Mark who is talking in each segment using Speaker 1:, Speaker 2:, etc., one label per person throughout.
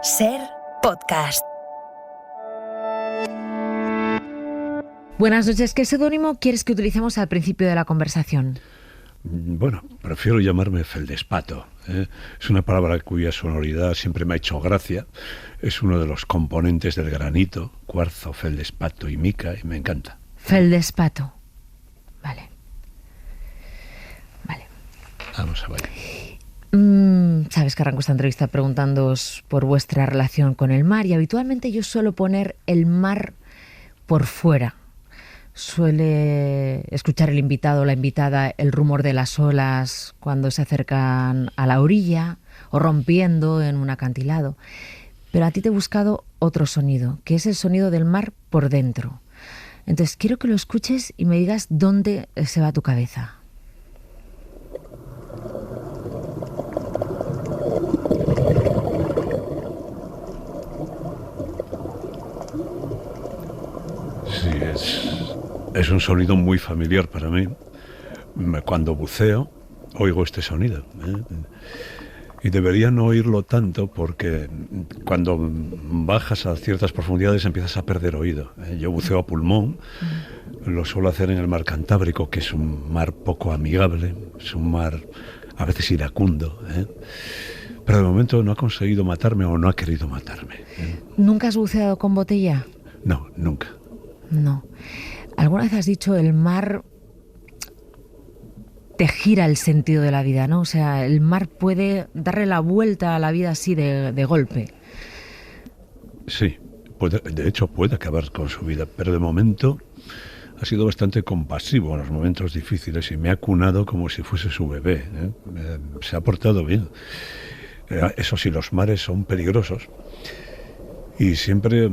Speaker 1: Ser Podcast.
Speaker 2: Buenas noches. ¿Qué seudónimo quieres que utilicemos al principio de la conversación?
Speaker 3: Bueno, prefiero llamarme feldespato. Es una palabra cuya sonoridad siempre me ha hecho gracia. Es uno de los componentes del granito, cuarzo, feldespato y mica, y me encanta.
Speaker 2: Feldespato. Vale.
Speaker 3: Vamos a ver.
Speaker 2: Sabes que arranco esta entrevista preguntándoos por vuestra relación con el mar, y habitualmente yo suelo poner el mar por fuera. Suele escuchar el invitado o la invitada el rumor de las olas cuando se acercan a la orilla o rompiendo en un acantilado. Pero a ti te he buscado otro sonido, que es el sonido del mar por dentro. Entonces quiero que lo escuches y me digas dónde se va tu cabeza.
Speaker 3: Sí, es un sonido muy familiar para mí. Cuando buceo, oigo este sonido. Y debería no oírlo tanto porque cuando bajas a ciertas profundidades empiezas a perder oído. Yo buceo a pulmón, lo suelo hacer en el mar Cantábrico, que es un mar poco amigable, es un mar a veces iracundo. Pero de momento no ha conseguido matarme o no ha querido matarme.
Speaker 2: ¿Nunca has buceado con botella?
Speaker 3: No, nunca.
Speaker 2: No. ¿Alguna vez has dicho el mar te gira el sentido de la vida, ¿no? O sea, el mar puede darle la vuelta a la vida así de golpe.
Speaker 3: Sí, de hecho puede acabar con su vida, pero de momento ha sido bastante compasivo en los momentos difíciles y me ha cunado como si fuese su bebé. Se ha portado bien. Eso sí, los mares son peligrosos y siempre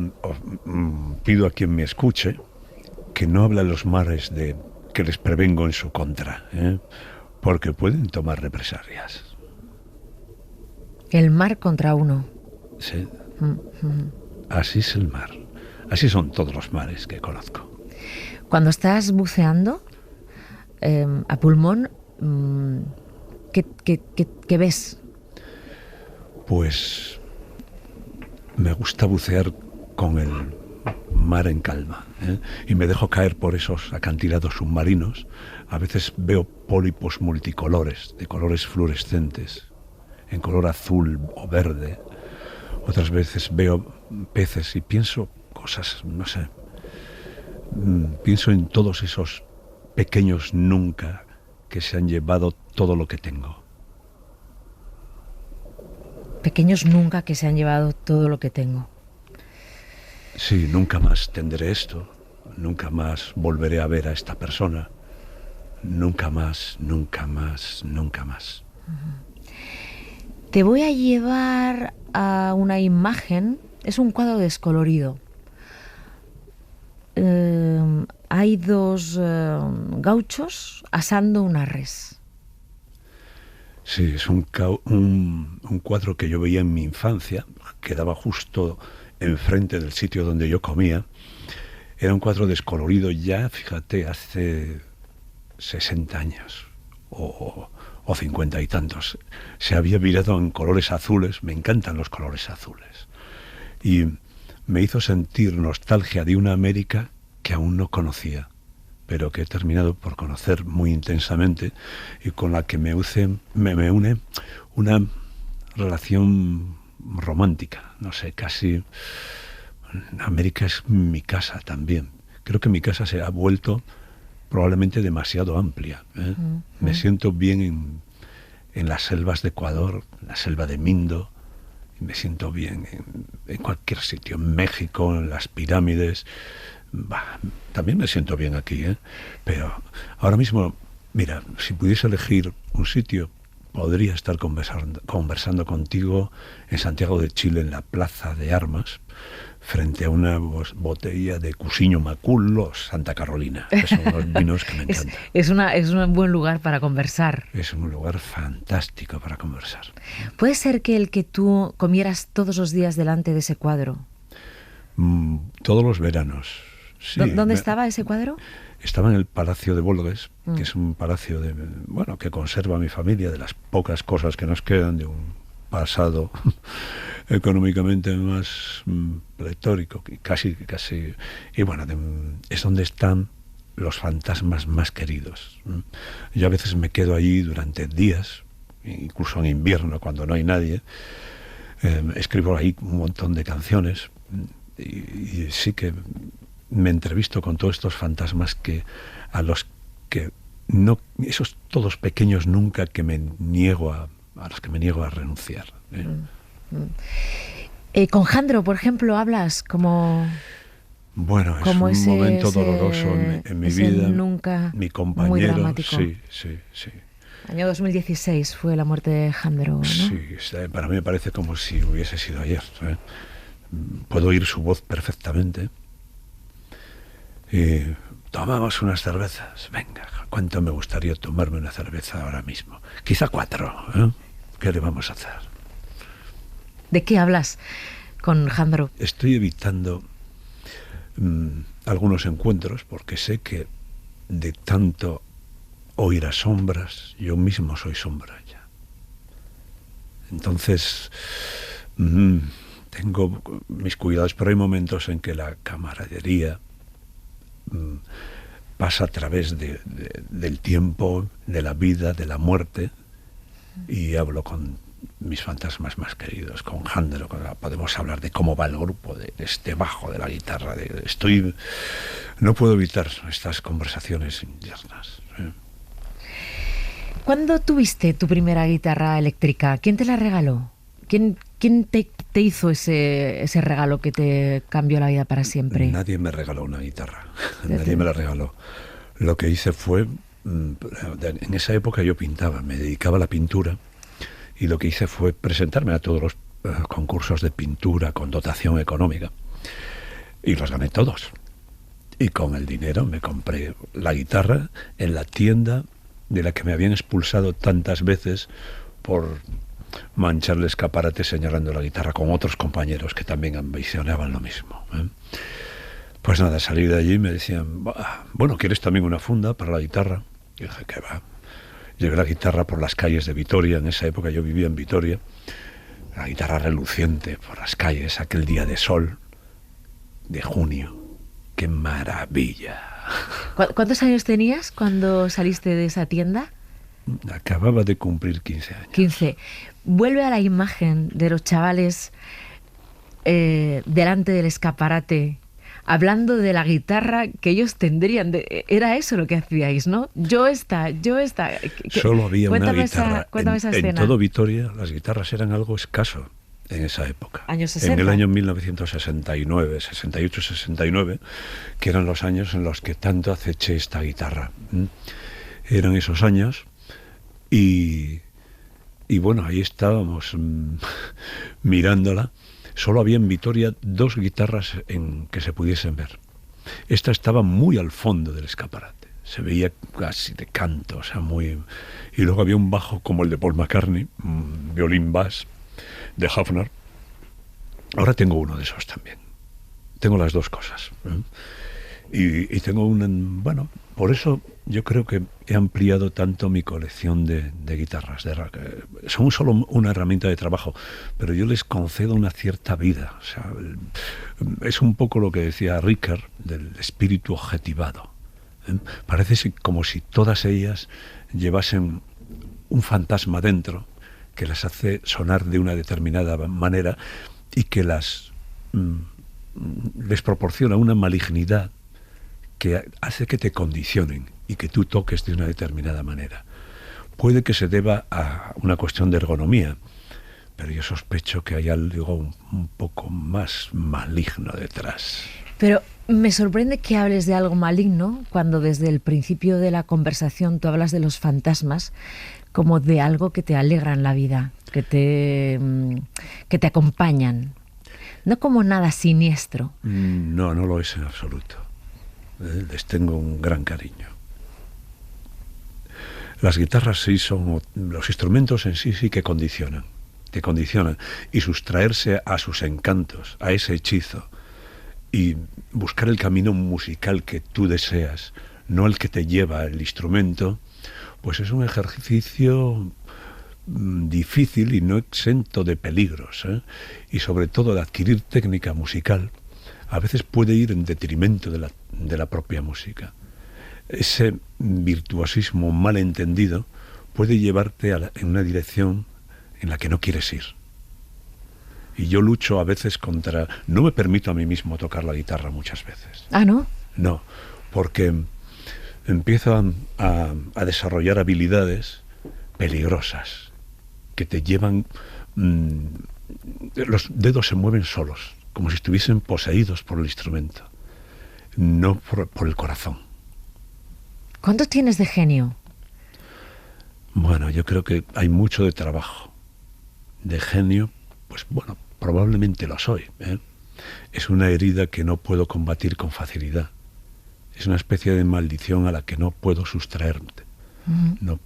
Speaker 3: pido a quien me escuche que no hable a los mares de que les prevengo en su contra, porque pueden tomar represalias.
Speaker 2: El mar contra uno.
Speaker 3: Sí. Así es el mar. Así son todos los mares que conozco.
Speaker 2: Cuando estás buceando a pulmón, ¿qué ves?
Speaker 3: Pues me gusta bucear con el mar en calma, y me dejo caer por esos acantilados submarinos. A veces veo pólipos multicolores, de colores fluorescentes, en color azul o verde. Otras veces veo peces y pienso cosas, no sé. Pienso en todos esos pequeños nunca que se han llevado todo lo que tengo.
Speaker 2: Pequeños nunca que se han llevado todo lo que tengo.
Speaker 3: Sí, nunca más tendré esto, nunca más volveré a ver a esta persona, nunca más, nunca más, nunca más.
Speaker 2: Te voy a llevar a una imagen, es un cuadro descolorido. Hay dos gauchos asando una res.
Speaker 3: Sí, es un cuadro que yo veía en mi infancia, quedaba justo enfrente del sitio donde yo comía. Era un cuadro descolorido ya, fíjate, hace 60 años o 50 y tantos. Se había virado en colores azules, me encantan los colores azules. Y me hizo sentir nostalgia de una América que aún no conocía, pero que he terminado por conocer muy intensamente y con la que me une una relación romántica, no sé, casi. América es mi casa también. Creo que mi casa se ha vuelto probablemente demasiado amplia. Me siento bien en las selvas de Ecuador, en la selva de Mindo, y me siento bien en cualquier sitio, en México, en las pirámides. También me siento bien aquí, pero ahora mismo, mira, si pudiese elegir un sitio, podría estar conversando contigo en Santiago de Chile, en la Plaza de Armas, frente a una botella de Cusiño Macullo, Santa Carolina. Que son unos vinos que me encantan.
Speaker 2: Es un buen lugar para conversar.
Speaker 3: Es un lugar fantástico para conversar.
Speaker 2: ¿Puede ser que el que tú comieras todos los días delante de ese cuadro?
Speaker 3: Todos los veranos. Sí.
Speaker 2: ¿Dónde estaba ese cuadro?
Speaker 3: Estaba en el Palacio de Bolgues, que es un palacio que conserva mi familia, de las pocas cosas que nos quedan de un pasado económicamente más pletórico, casi, y bueno, es donde están los fantasmas más queridos. Yo a veces me quedo allí durante días, incluso en invierno, cuando no hay nadie, escribo ahí un montón de canciones, y sí que me entrevisto con todos estos fantasmas a los que no, esos todos pequeños nunca que me niego a los que me niego a renunciar.
Speaker 2: Con Jandro, por ejemplo, hablas como...
Speaker 3: Bueno, es
Speaker 2: como
Speaker 3: un momento doloroso en mi vida.
Speaker 2: Nunca
Speaker 3: mi compañero,
Speaker 2: muy dramático.
Speaker 3: Sí.
Speaker 2: Año 2016 fue la muerte de Jandro, ¿no?
Speaker 3: Sí, para mí me parece como si hubiese sido ayer. Puedo oír su voz perfectamente. Y tomamos unas cervezas. Venga, cuánto me gustaría tomarme una cerveza ahora mismo. Quizá 4, ¿eh? ¿Qué le vamos a hacer?
Speaker 2: ¿De qué hablas con Jandro?
Speaker 3: Estoy evitando algunos encuentros porque sé que de tanto oír a sombras, yo mismo soy sombra ya. Entonces, tengo mis cuidados, pero hay momentos en que la camaradería pasa a través del tiempo, de la vida, de la muerte, y hablo con mis fantasmas más queridos, con Jandro. Podemos hablar de cómo va el grupo, de este bajo de la guitarra. No puedo evitar estas conversaciones internas.
Speaker 2: ¿Cuándo tuviste tu primera guitarra eléctrica? ¿Quién te la regaló? ¿Quién te hizo ese regalo que te cambió la vida para siempre?
Speaker 3: Nadie me regaló una guitarra. Nadie me la regaló. Lo que hice fue, en esa época yo pintaba, me dedicaba a la pintura, y lo que hice fue presentarme a todos los concursos de pintura con dotación económica, y los gané todos. Y con el dinero me compré la guitarra en la tienda de la que me habían expulsado tantas veces por manchar el escaparate señalando la guitarra, con otros compañeros que también ambicionaban lo mismo. Pues nada, salí de allí y me decían, bueno, ¿quieres también una funda para la guitarra? Y dije, ¿qué va? Llevé la guitarra por las calles de Vitoria. En esa época yo vivía en Vitoria. La guitarra reluciente por las calles, aquel día de sol de junio. ¡Qué maravilla!
Speaker 2: ¿Cuántos años tenías cuando saliste de esa tienda?
Speaker 3: Acababa de cumplir 15 años.
Speaker 2: 15. Vuelve a la imagen de los chavales delante del escaparate, hablando de la guitarra que ellos tendrían. Era eso lo que hacíais, ¿no? Yo esta.
Speaker 3: Solo había una guitarra.
Speaker 2: Cuéntame esa escena.
Speaker 3: En todo Vitoria las guitarras eran algo escaso en esa época.
Speaker 2: Años 60.
Speaker 3: En el año 1969, 68, 69, que eran los años en los que tanto aceché esta guitarra. Eran esos años y bueno, ahí estábamos mirándola. Solo había en Vitoria 2 guitarras que se pudiesen ver. Esta estaba muy al fondo del escaparate. Se veía casi de canto, o sea, muy... Y luego había un bajo como el de Paul McCartney, un violín bass de Hafner. Ahora tengo uno de esos también. Tengo las 2 cosas. Y tengo bueno, por eso yo creo que he ampliado tanto mi colección de guitarras. Son solo una herramienta de trabajo, pero yo les concedo una cierta vida. O sea, es un poco lo que decía Ricker del espíritu objetivado. Parece como si todas ellas llevasen un fantasma dentro que las hace sonar de una determinada manera y que les proporciona una malignidad que hace que te condicionen y que tú toques de una determinada manera. Puede que se deba a una cuestión de ergonomía, pero yo sospecho que hay algo un poco más maligno detrás.
Speaker 2: Pero me sorprende que hables de algo maligno cuando desde el principio de la conversación tú hablas de los fantasmas como de algo que te alegra en la vida, que te acompañan, no como nada siniestro.
Speaker 3: No lo es en absoluto. Les tengo un gran cariño. Las guitarras sí son, los instrumentos en sí que condicionan, te condicionan, y sustraerse a sus encantos, a ese hechizo, y buscar el camino musical que tú deseas, no el que te lleva el instrumento, pues es un ejercicio difícil y no exento de peligros, y sobre todo de adquirir técnica musical, a veces puede ir en detrimento de la propia música. Ese virtuosismo mal entendido puede llevarte en una dirección en la que no quieres ir. Y yo lucho a veces contra... No me permito a mí mismo tocar la guitarra muchas veces.
Speaker 2: ¿Ah, no?
Speaker 3: No, porque empiezo a desarrollar habilidades peligrosas que te llevan... los dedos se mueven solos, como si estuviesen poseídos por el instrumento, no por el corazón.
Speaker 2: ¿Cuánto tienes de genio?
Speaker 3: Bueno, yo creo que hay mucho de trabajo. De genio, pues bueno, probablemente lo soy, ¿eh? Es una herida que no puedo combatir con facilidad. Es una especie de maldición a la que no puedo sustraerme. No,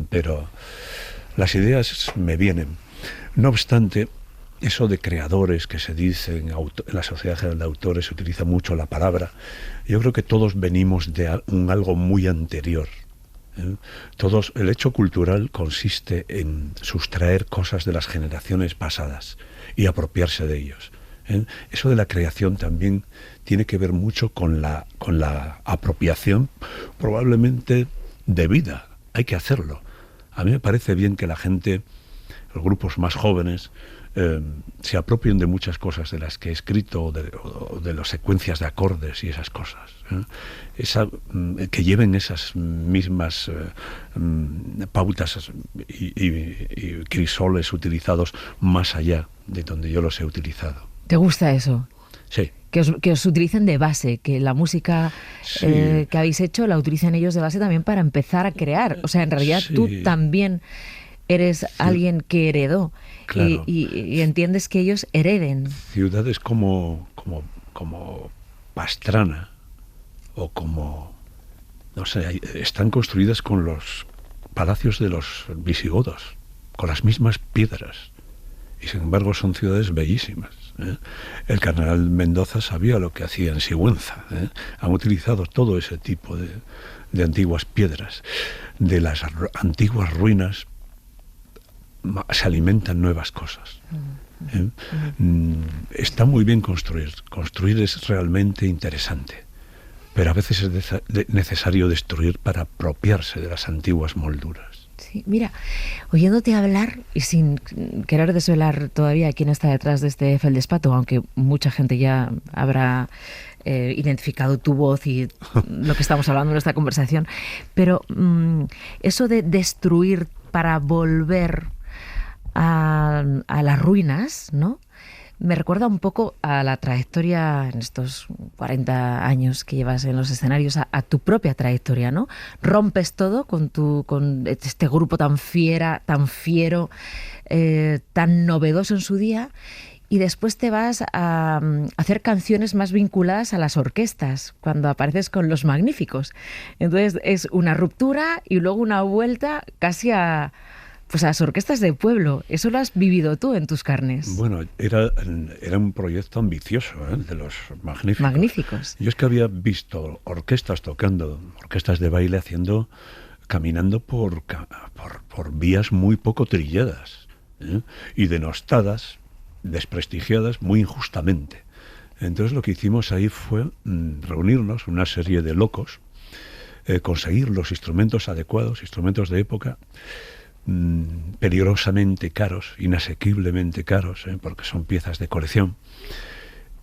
Speaker 3: pero las ideas me vienen. No obstante, eso de creadores que se dice en la Sociedad General de Autores, se utiliza mucho la palabra. Yo creo que todos venimos de algo muy anterior. El hecho cultural consiste en sustraer cosas de las generaciones pasadas y apropiarse de ellos. Eso de la creación también tiene que ver mucho con la apropiación, probablemente debida. Hay que hacerlo. A mí me parece bien que la gente, los grupos más jóvenes, se apropien de muchas cosas de las que he escrito, o de las secuencias de acordes y esas cosas, que lleven esas mismas pautas y crisoles utilizados más allá de donde yo los he utilizado.
Speaker 2: ¿Te gusta eso?
Speaker 3: Sí.
Speaker 2: Que os utilicen de base, que la música
Speaker 3: Sí.
Speaker 2: Que habéis hecho la utilicen ellos de base también para empezar a crear. O sea, en realidad
Speaker 3: Sí.
Speaker 2: tú también eres alguien que heredó,
Speaker 3: Claro.
Speaker 2: y entiendes que ellos hereden.
Speaker 3: Ciudades como Pastrana o como, no sé, están construidas con los palacios de los visigodos, con las mismas piedras, y sin embargo son ciudades bellísimas, ¿eh? El cardenal Mendoza sabía lo que hacía en Sigüenza, ¿eh? Han utilizado todo ese tipo de antiguas piedras. De las antiguas ruinas se alimentan nuevas cosas. Está muy bien construir. Construir es realmente interesante, pero a veces es necesario destruir para apropiarse de las antiguas molduras.
Speaker 2: Sí, mira, oyéndote hablar y sin querer desvelar todavía quién está detrás de este feldespato, aunque mucha gente ya habrá identificado tu voz y lo que estamos hablando en esta conversación, pero eso de destruir para volver a las ruinas, ¿no? Me recuerda un poco a la trayectoria en estos 40 años que llevas en los escenarios, a tu propia trayectoria, ¿no? Rompes todo con este grupo tan fiero, tan novedoso en su día, y después te vas a hacer canciones más vinculadas a las orquestas, cuando apareces con Los Magníficos. Entonces es una ruptura y luego una vuelta casi a las orquestas de pueblo. Eso lo has vivido tú en tus carnes.
Speaker 3: Bueno, era un proyecto ambicioso, de Los Magníficos.
Speaker 2: Magníficos.
Speaker 3: Yo es que había visto orquestas tocando, orquestas de baile caminando por vías muy poco trilladas, y denostadas, desprestigiadas muy injustamente. Entonces lo que hicimos ahí fue reunirnos, una serie de locos, conseguir los instrumentos adecuados, instrumentos de época, peligrosamente caros, inasequiblemente caros, porque son piezas de colección,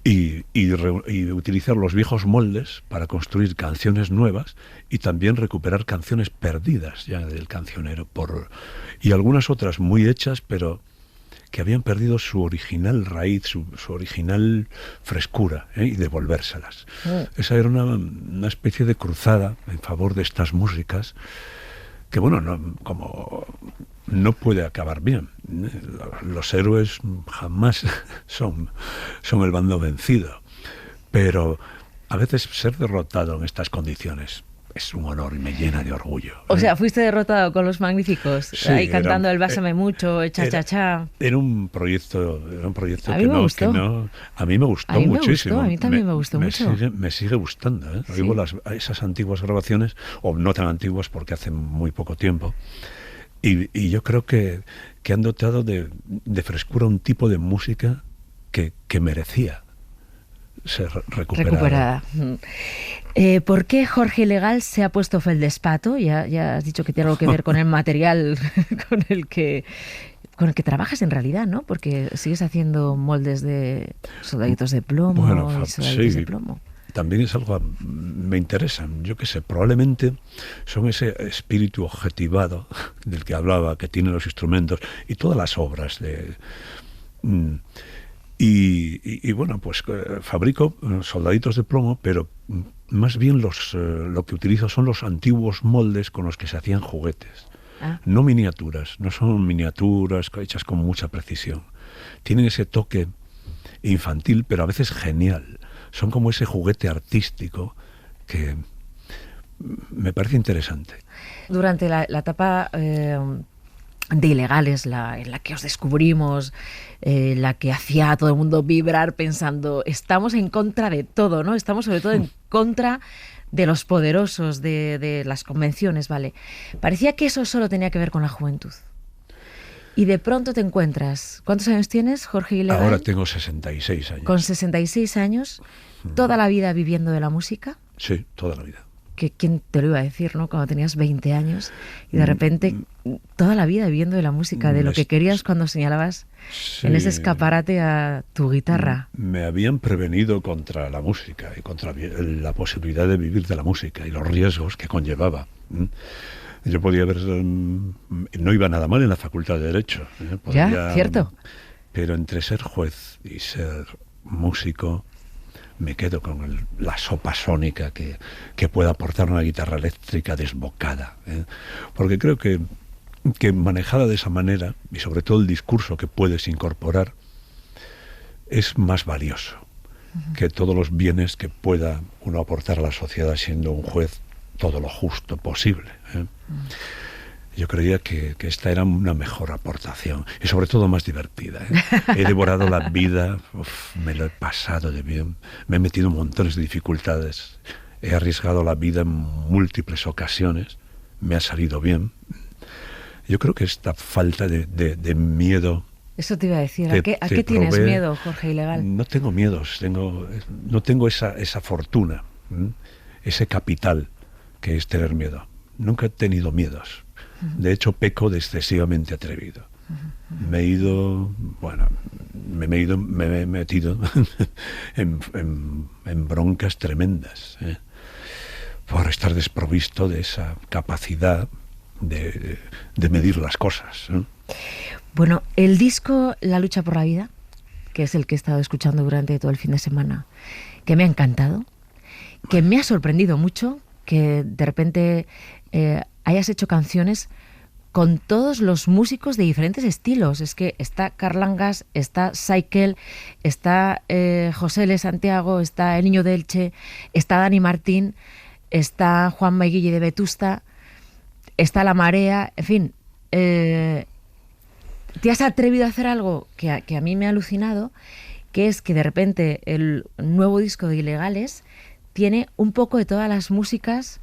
Speaker 3: y utilizar los viejos moldes para construir canciones nuevas y también recuperar canciones perdidas ya del cancionero, y algunas otras muy hechas, pero que habían perdido su original raíz, su original frescura, y devolvérselas. Esa era una especie de cruzada en favor de estas músicas que, bueno, no puede acabar bien. Los héroes jamás son el bando vencido, pero a veces ser derrotado en estas condiciones es un honor y me llena de orgullo.
Speaker 2: O sea, fuiste derrotado con Los Magníficos,
Speaker 3: Sí,
Speaker 2: ahí cantando el Bésame mucho, cha cha cha.
Speaker 3: Era un proyecto
Speaker 2: A mí me gustó.
Speaker 3: A mí me gustó
Speaker 2: A mí me
Speaker 3: muchísimo.
Speaker 2: gustó, a mí también me gustó mucho.
Speaker 3: Me sigue gustando, ¿eh?
Speaker 2: Sí.
Speaker 3: Oigo esas antiguas grabaciones, o no tan antiguas porque hace muy poco tiempo, Y yo creo que han dotado de frescura un tipo de música que merecía ser recuperada.
Speaker 2: ¿Por qué Jorge Ilegal se ha puesto feldespato? Ya has dicho que tiene algo que ver con el material con el que trabajas en realidad, ¿no? Porque sigues haciendo moldes de soldaditos de plomo y soldaditos de plomo.
Speaker 3: También es algo me interesan, yo qué sé, probablemente son ese espíritu objetivado del que hablaba, que tienen los instrumentos y todas las obras de... Y bueno, pues fabrico soldaditos de plomo, pero más bien lo que utilizo son los antiguos moldes con los que se hacían juguetes. No miniaturas, no son miniaturas hechas con mucha precisión. Tienen ese toque infantil, pero a veces genial. Son como ese juguete artístico que me parece interesante.
Speaker 2: Durante la etapa de Ilegales, en la que os descubrimos, la que hacía a todo el mundo vibrar pensando, estamos en contra de todo, ¿no? Estamos sobre todo en contra de los poderosos, de las convenciones, ¿vale? Parecía que eso solo tenía que ver con la juventud. Y de pronto te encuentras... ¿Cuántos años tienes, Jorge Ilegal?
Speaker 3: Ahora tengo 66 años.
Speaker 2: Con 66 años, ¿toda la vida viviendo de la música?
Speaker 3: Sí, toda la vida.
Speaker 2: ¿Quién te lo iba a decir, no? Cuando tenías 20 años y de repente toda la vida viviendo de la música, de lo que querías cuando señalabas en ese escaparate a tu guitarra.
Speaker 3: Me habían prevenido contra la música y contra la posibilidad de vivir de la música y los riesgos que conllevaba. Yo podía haber... No iba nada mal en la Facultad de Derecho.
Speaker 2: Ya, cierto.
Speaker 3: Pero entre ser juez y ser músico, me quedo con la sopa sónica que pueda aportar una guitarra eléctrica desbocada. Porque creo que manejada de esa manera, y sobre todo el discurso que puedes incorporar, es más valioso que todos los bienes que pueda uno aportar a la sociedad siendo un juez todo lo justo posible. Yo creía que esta era una mejor aportación y sobre todo más divertida. He devorado la vida, me lo he pasado de bien, me he metido en montones de dificultades, he arriesgado la vida en múltiples ocasiones, me ha salido bien. Yo creo que esta falta de miedo...
Speaker 2: Eso te iba a decir, ¿a qué tienes miedo, Jorge Ilegal?
Speaker 3: No tengo miedos, no tengo esa fortuna, ese capital que es tener miedo. Nunca he tenido miedos. De hecho, peco de excesivamente atrevido. Me he metido en broncas tremendas, por estar desprovisto de esa capacidad de medir las cosas.
Speaker 2: Bueno, el disco La lucha por la vida, que es el que he estado escuchando durante todo el fin de semana, que me ha encantado, que me ha sorprendido mucho, que de repente hayas hecho canciones con todos los músicos de diferentes estilos. Es que está Carlangas, está Cycle, está José L. Santiago, está El Niño de Elche, está Dani Martín, está Juan Maiguille de Vetusta, está La Marea, en fin. ¿Te has atrevido a hacer algo que a mí me ha alucinado? Que es que de repente el nuevo disco de Ilegales tiene un poco de todas las músicas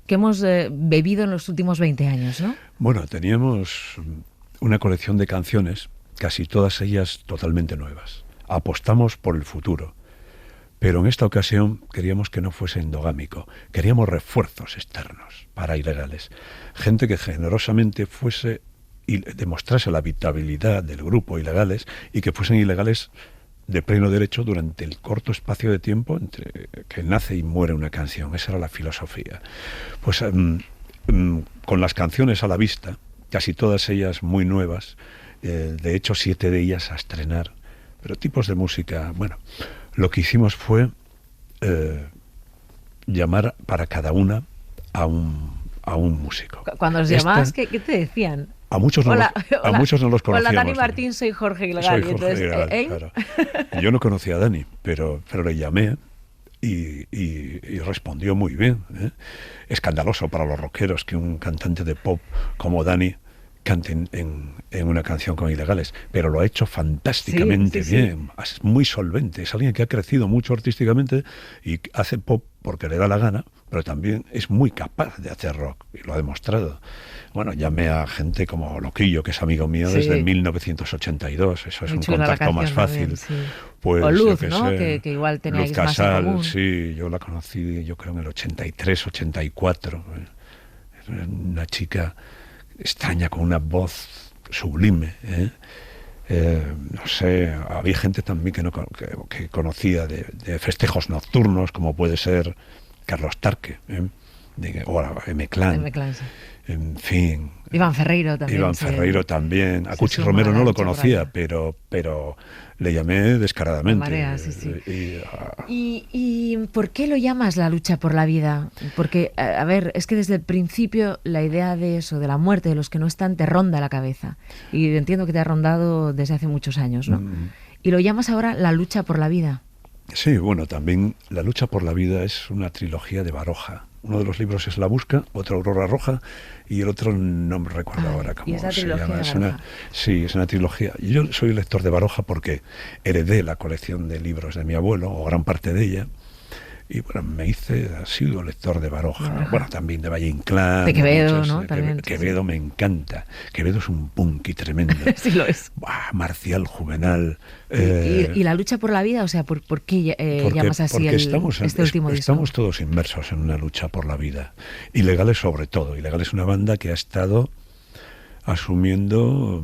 Speaker 2: que hemos bebido en los últimos 20 años, ¿no?
Speaker 3: Bueno, teníamos una colección de canciones, casi todas ellas totalmente nuevas. Apostamos por el futuro, pero en esta ocasión queríamos que no fuese endogámico, queríamos refuerzos externos para Ilegales, gente que generosamente fuese y demostrase la habitabilidad del grupo Ilegales y que fuesen Ilegales de pleno derecho durante el corto espacio de tiempo entre que nace y muere una canción. Esa era la filosofía. Pues con las canciones a la vista, casi todas ellas muy nuevas, de hecho 7 de ellas a estrenar, pero tipos de música, bueno, lo que hicimos fue llamar para cada una a un músico.
Speaker 2: Cuando os llamabas, ¿qué te decían?
Speaker 3: A muchos no los conocíamos.
Speaker 2: Hola, Dani Martín, soy Jorge Ilegal.
Speaker 3: Soy Jorge Ilegal, claro. Yo no conocía a Dani, pero le llamé y respondió muy bien. Escandaloso para los rockeros que un cantante de pop como Dani cante en una canción con Ilegales, pero lo ha hecho fantásticamente bien. Es muy solvente, es alguien que ha crecido mucho artísticamente y hace pop porque le da la gana, pero también es muy capaz de hacer rock, y lo ha demostrado. Bueno, llamé a gente como Loquillo, que es amigo mío desde 1982, eso es
Speaker 2: Muy
Speaker 3: un
Speaker 2: chula la
Speaker 3: contacto más
Speaker 2: canción
Speaker 3: fácil.
Speaker 2: también, sí.
Speaker 3: Pues,
Speaker 2: O Luz,
Speaker 3: yo qué
Speaker 2: ¿no?
Speaker 3: sé,
Speaker 2: Que igual teníais
Speaker 3: Luz
Speaker 2: más en
Speaker 3: Casal,
Speaker 2: común.
Speaker 3: sí, yo la conocí, yo creo en el 83, 84. Era una chica extraña, con una voz sublime, ¿eh? No sé, había gente también que conocía de festejos nocturnos, como puede ser Carlos Tarque, o M-Clan.
Speaker 2: M-Clan, sí.
Speaker 3: En fin.
Speaker 2: Iván Ferreiro también.
Speaker 3: Iván Ferreiro también. A Cuchi Romero no lo conocía, pero le llamé descaradamente.
Speaker 2: Marea, sí, sí. ¿Y por qué lo llamas la lucha por la vida? Porque, a ver, es que desde el principio la idea de eso, de la muerte de los que no están, te ronda la cabeza. Y entiendo que te ha rondado desde hace muchos años, ¿no? Y lo llamas ahora la lucha por la vida.
Speaker 3: Sí, bueno, también La lucha por la vida es una trilogía de Baroja. Uno de los libros es La busca, otro Aurora Roja, y el otro no me recuerdo ahora cómo se llama. Es una trilogía. Yo soy lector de Baroja porque heredé la colección de libros de mi abuelo, o gran parte de ella, y bueno, me hice asiduo lector de Baroja. Bueno, también de Valle Inclán.
Speaker 2: De Quevedo, ¿no? También,
Speaker 3: Quevedo sí. Me encanta. Quevedo es un punky tremendo.
Speaker 2: Sí lo es.
Speaker 3: Marcial, Juvenal.
Speaker 2: ¿Y la lucha por la vida? O sea, ¿por qué llamas así este último disco?
Speaker 3: Estamos todos inmersos en una lucha por la vida. Ilegales sobre todo. Ilegales es una banda que ha estado asumiendo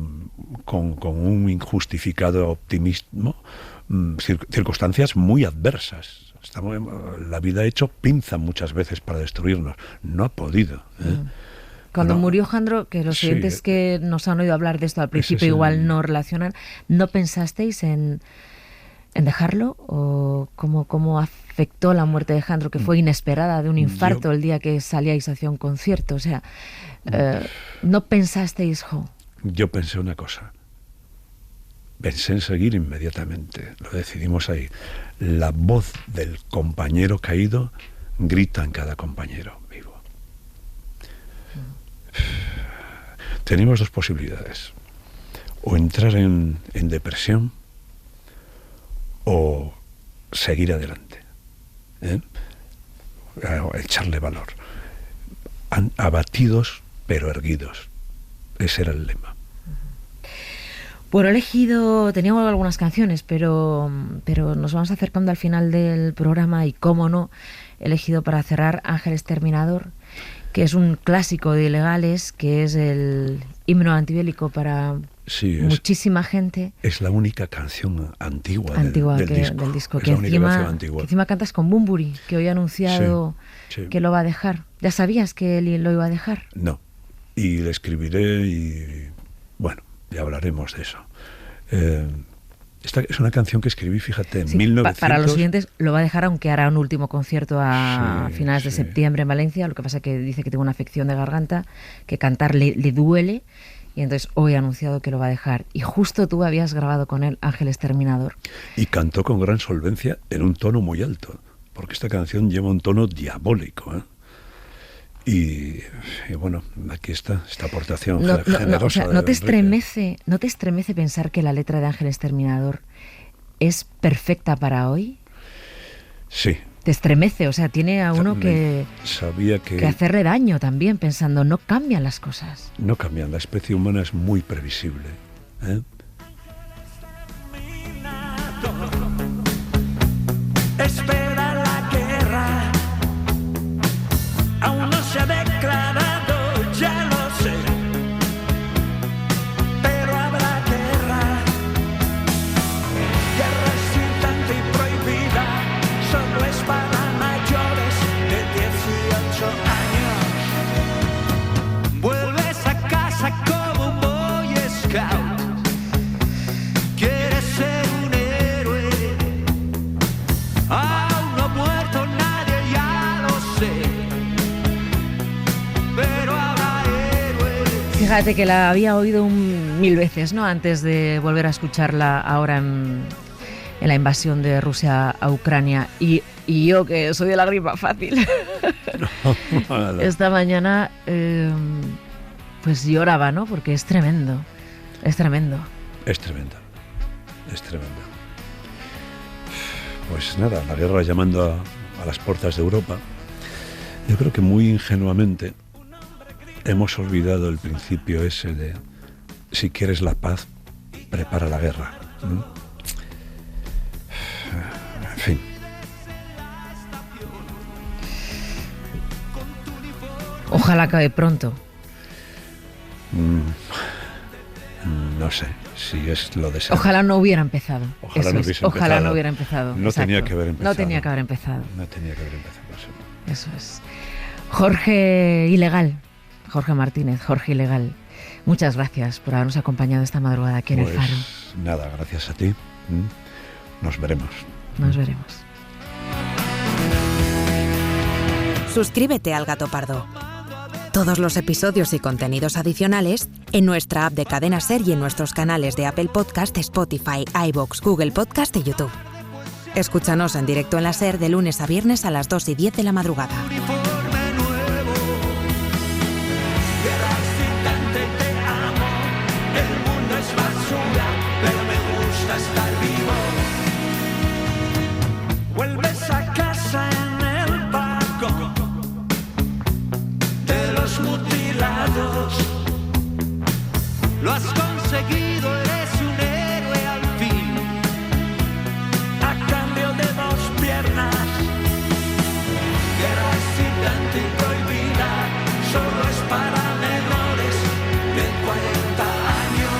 Speaker 3: con un injustificado optimismo circunstancias muy adversas. La vida ha hecho pinza muchas veces para destruirnos. No ha podido.
Speaker 2: Cuando murió Jandro, que los oyentes que nos han oído hablar de esto al principio igual no relacionan, ¿no pensasteis en dejarlo? ¿O cómo afectó la muerte de Jandro, que fue inesperada, de un infarto el día que salíais hacia un concierto? O sea, ¿no pensasteis,
Speaker 3: Yo pensé una cosa. Pensé en seguir inmediatamente. Lo decidimos ahí. La voz del compañero caído grita en cada compañero vivo. Tenemos dos posibilidades. O entrar en depresión o seguir adelante. Echarle valor. Abatidos pero erguidos. Ese era el lema.
Speaker 2: Bueno, he elegido, teníamos algunas canciones, pero nos vamos acercando al final del programa y, cómo no, he elegido para cerrar Ángel Exterminador, que es un clásico de Ilegales, que es el himno antibélico para muchísima gente.
Speaker 3: Es la única canción antigua del disco.
Speaker 2: Que encima cantas con Bunbury, que hoy ha anunciado que lo va a dejar. ¿Ya sabías que él lo iba a dejar?
Speaker 3: No, y le escribiré y bueno, ya hablaremos de eso. Esta es una canción que escribí, fíjate, en 1900...
Speaker 2: Para los siguientes lo va a dejar, aunque hará un último concierto a finales de septiembre en Valencia. Lo que pasa es que dice que tiene una afección de garganta, que cantar le duele, y entonces hoy ha anunciado que lo va a dejar. Y justo tú habías grabado con él Ángel Exterminador.
Speaker 3: Y cantó con gran solvencia en un tono muy alto, porque esta canción lleva un tono diabólico, ¿eh? Y bueno, aquí está esta aportación generosa.
Speaker 2: O sea, ¿no te estremece pensar que la letra de Ángel Exterminador es perfecta para hoy?
Speaker 3: Sí.
Speaker 2: Te estremece, o sea, tiene a uno que hacerle daño también, pensando, no cambian las cosas.
Speaker 3: No cambian, la especie humana es muy previsible, ¿eh?
Speaker 1: Espera la guerra, aún no se ha declarado, ya lo sé, pero habrá guerra, guerra excitante y prohibida, solo es para mayores de 18 años. Vuelves a casa como un Boy Scout, quieres ser un héroe, aún no ha muerto nadie, ya lo sé.
Speaker 2: Fíjate que la había oído 1000 veces, ¿no? Antes de volver a escucharla ahora en la invasión de Rusia a Ucrania. Y yo, que soy de la gripa fácil, esta mañana pues lloraba, ¿no? Porque es tremendo, es tremendo.
Speaker 3: Es tremendo, es tremendo. Pues nada, la guerra llamando a las puertas de Europa, yo creo que muy ingenuamente hemos olvidado el principio ese de si quieres la paz, prepara la guerra. En fin.
Speaker 2: Ojalá acabe pronto.
Speaker 3: No sé si es lo deseado.
Speaker 2: Ojalá no hubiera empezado.
Speaker 3: Ojalá no hubiese
Speaker 2: Ojalá
Speaker 3: empezado.
Speaker 2: no hubiera empezado.
Speaker 3: No
Speaker 2: Exacto.
Speaker 3: tenía que haber empezado.
Speaker 2: No tenía que haber empezado.
Speaker 3: No tenía que haber empezado.
Speaker 2: Eso es. Jorge Ilegal, Jorge Martínez, Jorge Ilegal, muchas gracias por habernos acompañado esta madrugada aquí en El Faro.
Speaker 3: Nada, gracias a ti. Nos veremos.
Speaker 2: Nos veremos.
Speaker 4: Suscríbete al Gato Pardo. Todos los episodios y contenidos adicionales en nuestra app de Cadena Ser y en nuestros canales de Apple Podcast, Spotify, iVoox, Google Podcast y YouTube. Escúchanos en directo en la Ser de lunes a viernes a las 2:10 de la madrugada.
Speaker 1: Uniforme nuevo, guerra excitante, te amo. El mundo es basura, pero me gusta estar vivo. Vuelves a casa en el vagón de los mutilados. Lo has conseguido, eres un héroe al fin. A cambio de 2 piernas, guerra excitante y prohibida, solo es para menores de 40 años.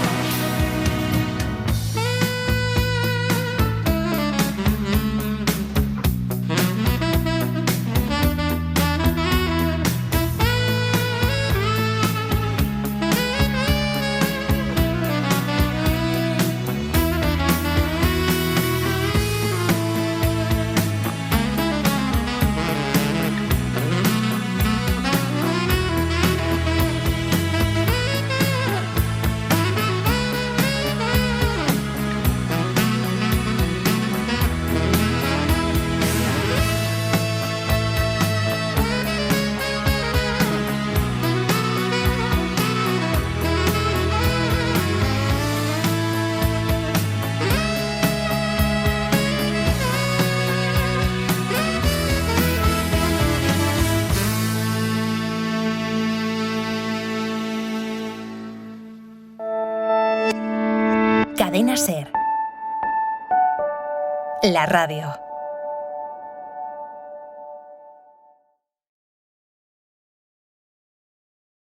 Speaker 4: Cadena Ser. La radio.